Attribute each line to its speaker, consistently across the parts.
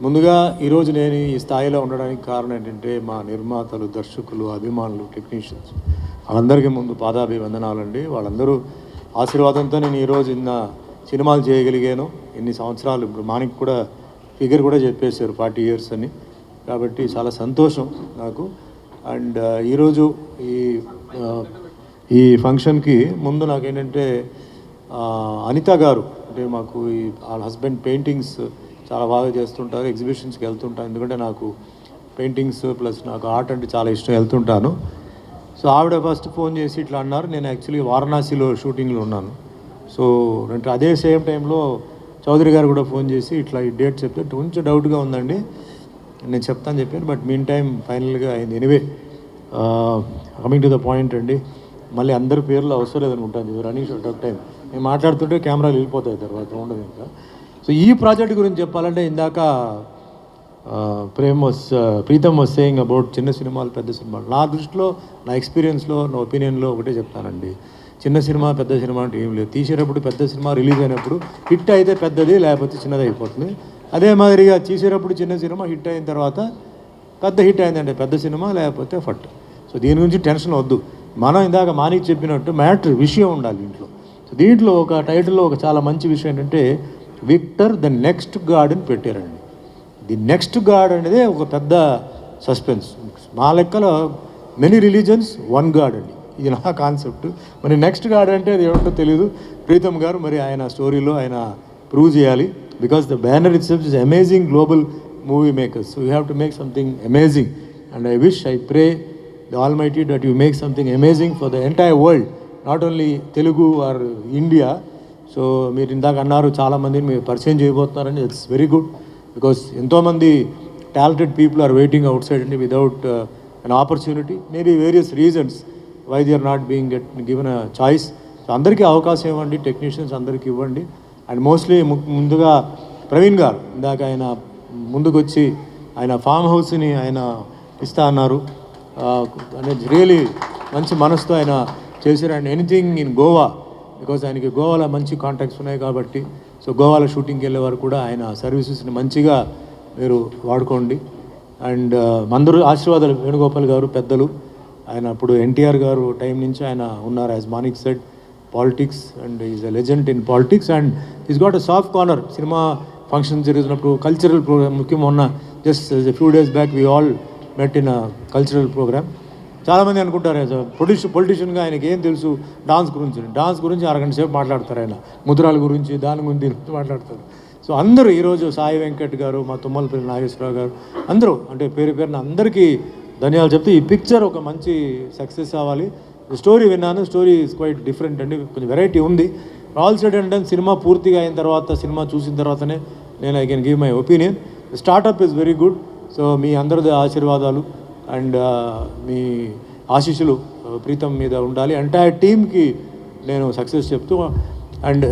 Speaker 1: ముందుగా ఈరోజు నేను ఈ స్థాయిలో ఉండడానికి కారణం ఏంటంటే మా నిర్మాతలు, దర్శకులు, అభిమానులు, టెక్నీషియన్స్ వాళ్ళందరికీ ముందు పాదాభివందనాలండి. వాళ్ళందరూ ఆశీర్వాదంతో నేను ఈరోజు ఇన్న సినిమాలు చేయగలిగాను. ఇన్ని సంవత్సరాలు ఇప్పుడు మానికి కూడా ఫిగర్ కూడా చెప్పేశారు 40 years అని. కాబట్టి చాలా సంతోషం నాకు. అండ్ ఈరోజు ఈ ఫంక్షన్కి ముందు నాకేంటంటే అనిత గారు అంటే మాకు వాళ్ళ హస్బెండ్ పెయింటింగ్స్ చాలా బాగా చేస్తుంటారు. ఎగ్జిబిషన్స్కి వెళ్తుంటాను, ఎందుకంటే నాకు పెయింటింగ్స్ ప్లస్ నాకు ఆర్ట్ అంటే చాలా ఇష్టం, వెళ్తుంటాను. సో ఆవిడ ఫస్ట్ ఫోన్ చేసి ఇట్లా అన్నారు. నేను యాక్చువల్లీ వారణాసిలో షూటింగ్లో ఉన్నాను. సో అంటే అదే సేమ్ టైంలో చౌదరి గారు కూడా ఫోన్ చేసి ఇట్లా ఈ డేట్ చెప్తే కొంచెం డౌట్గా ఉందండి, నేను చెప్తాను చెప్పాను. బట్ మీన్ టైం ఫైనల్గా అయింది. Anyway coming to the point అండి, మళ్ళీ అందరి పేర్లు అవసరం లేదనుకుంటాను. రన్నింగ్ షార్ట్ ఆఫ్ టైం నేను మాట్లాడుతుంటే కెమెరాలు వెళ్ళిపోతాయి, తర్వాత ఉండదు ఇంకా. సో ఈ ప్రాజెక్ట్ గురించి చెప్పాలంటే ఇందాక ప్రీతం వాస్ సేయింగ్ అబౌట్ చిన్న సినిమాలు, పెద్ద సినిమాలు. నా దృష్టిలో, నా ఎక్స్పీరియన్స్లో, నా ఒపీనియన్లో ఒకటే చెప్తానండి, చిన్న సినిమా పెద్ద సినిమా అంటే ఏం లేదు. తీసేటప్పుడు పెద్ద సినిమా రిలీజ్ అయినప్పుడు హిట్ అయితే పెద్దది, లేకపోతే చిన్నది అయిపోతుంది. అదే మాదిరిగా తీసేటప్పుడు చిన్న సినిమా హిట్ అయిన తర్వాత పెద్ద హిట్ అయిందంటే పెద్ద సినిమా, లేకపోతే ఫట్. సో దీని గురించి టెన్షన్ వద్దు. మనం ఇందాక మానికి చెప్పినట్టు మ్యాటర్ విషయం ఉండాలి ఇంట్లో. సో దీంట్లో ఒక టైటిల్లో ఒక చాలా మంచి విషయం ఏంటంటే విక్టర్ ద నెక్స్ట్ గాడ్ అని పెట్టారండి. ది నెక్స్ట్ గాడ్ అనేది ఒక పెద్ద సస్పెన్స్. మా లెక్కలో మెనీ రిలీజన్స్ వన్ గాడ్ అండి, ఇది నా కాన్సెప్ట్. మరి నెక్స్ట్ గాడ్ అంటే అది ఏమిటో తెలియదు. ప్రీతం గారు మరి ఆయన స్టోరీలో ఆయన ప్రూవ్ చేయాలి. Because the banner itself is amazing global movie makers. So you have to make something amazing. And I wish, I pray the almighty that you make something amazing for the entire world, not only Telugu or India. So మీరు ఇందాక అన్నారు చాలామందిని మీరు పరిచయం చేయబోతున్నారని, it's very good. Because ఎంతోమంది talented people are waiting outside అండి without an opportunity, maybe various reasons why they are not being given a choice. So అందరికీ అవకాశం ఇవ్వండి, టెక్నీషియన్స్ అందరికీ ఇవ్వండి. అండ్ మోస్ట్లీ ముందుగా ప్రవీణ్ గారు ఇందాక ఆయన ముందుకు వచ్చి ఆయన ఫామ్ హౌస్ని ఆయన ఇస్తా అన్నారు. అనేది రియలీ మంచి మనసుతో ఆయన చేశారు. And anything in Goa, because ఆయనకి గోవాలో మంచి కాంటాక్ట్స్ ఉన్నాయి కాబట్టి, సో గోవాలో షూటింగ్కి వెళ్ళే వారు కూడా ఆయన సర్వీసెస్ని మంచిగా మీరు వాడుకోండి. అండ్ అందరూ ఆశీర్వాదాలు. వేణుగోపాల్ గారు పెద్దలు, ఆయన అప్పుడు ఎన్టీఆర్ గారు టైం నుంచి ఆయన ఉన్నారు. As Manik said, politics and is a legend in politics. And is got a soft corner. Cinema function జరిగినప్పుడు కల్చరల్ ప్రోగ్రామ్, ముఖ్యంగా ఉన్న just few days back we all met in a cultural programme. చాలామంది అనుకుంటారు పొలిటీషియన్గా ఆయనకి ఏం తెలుసు డాన్స్ గురించి అరగంట సేపు మాట్లాడతారు. ఆయన ముద్రాల గురించి, దాని గురించి మాట్లాడతారు. సో అందరూ ఈరోజు సాయి వెంకట్ గారు, మా తుమ్మలపల్లి నాగేశ్వరరావు గారు, అందరూ అంటే పేరు పేరున అందరికీ ధన్యవాదాలు చెప్తే ఈ పిక్చర్ ఒక మంచి సక్సెస్ అవ్వాలి. స్టోరీ విన్నాను, స్టోరీ ఈజ్ క్వైట్ డిఫరెంట్ అండి, కొంచెం వెరైటీ ఉంది. All said and done cinema పూర్తిగా అయిన తర్వాత, సినిమా చూసిన తర్వాతనే నేను I can give my opinion. Startup is very good. So మీ అందరిది ఆశీర్వాదాలు అండ్ మీ ఆశీస్సులు ప్రీతం మీద ఉండాలి. ఎంటైర్ టీమ్కి నేను సక్సెస్ చెప్తూ, and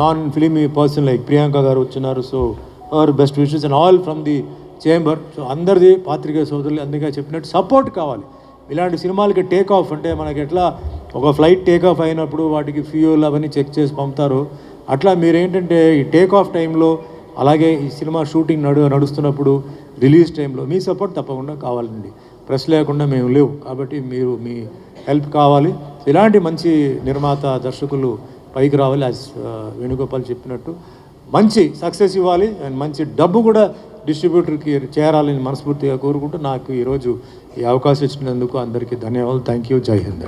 Speaker 1: non filmy person like Priyanka గారు వచ్చినారు. So our best wishes and all from the chamber. So అందరిది పాత్రికేయ సోదరులు అందుకే చెప్పినట్టు సపోర్ట్ కావాలి. ఇలాంటి సినిమాలకి టేక్ ఆఫ్ అంటే మనకి ఎట్లా ఒక ఫ్లైట్ టేక్ ఆఫ్ అయినప్పుడు వాటికి ఫ్యూయల్ అవన్నీ చెక్ చేసి పంపుతారు, అట్లా మీరేంటంటే ఈ టేక్ ఆఫ్ టైంలో, అలాగే ఈ సినిమా షూటింగ్ నడుస్తున్నప్పుడు, రిలీజ్ టైంలో మీ సపోర్ట్ తప్పకుండా కావాలండి. ప్రెస్ లేకుండా మేము లేవు, కాబట్టి మీరు మీ హెల్ప్ కావాలి. ఇలాంటి మంచి నిర్మాత, దర్శకులు పైకి రావాలి. యాజ్ వేణుగోపాల్ చెప్పినట్టు మంచి సక్సెస్ ఇవ్వాలి అండ్ మంచి డబ్బు కూడా డిస్ట్రిబ్యూటర్కి చేరాలని మనస్ఫూర్తిగా కోరుకుంటూ నాకు ఈరోజు ఈ అవకాశం ఇచ్చినందుకు అందరికీ ధన్యవాదాలు. Thank you. జై హింద్.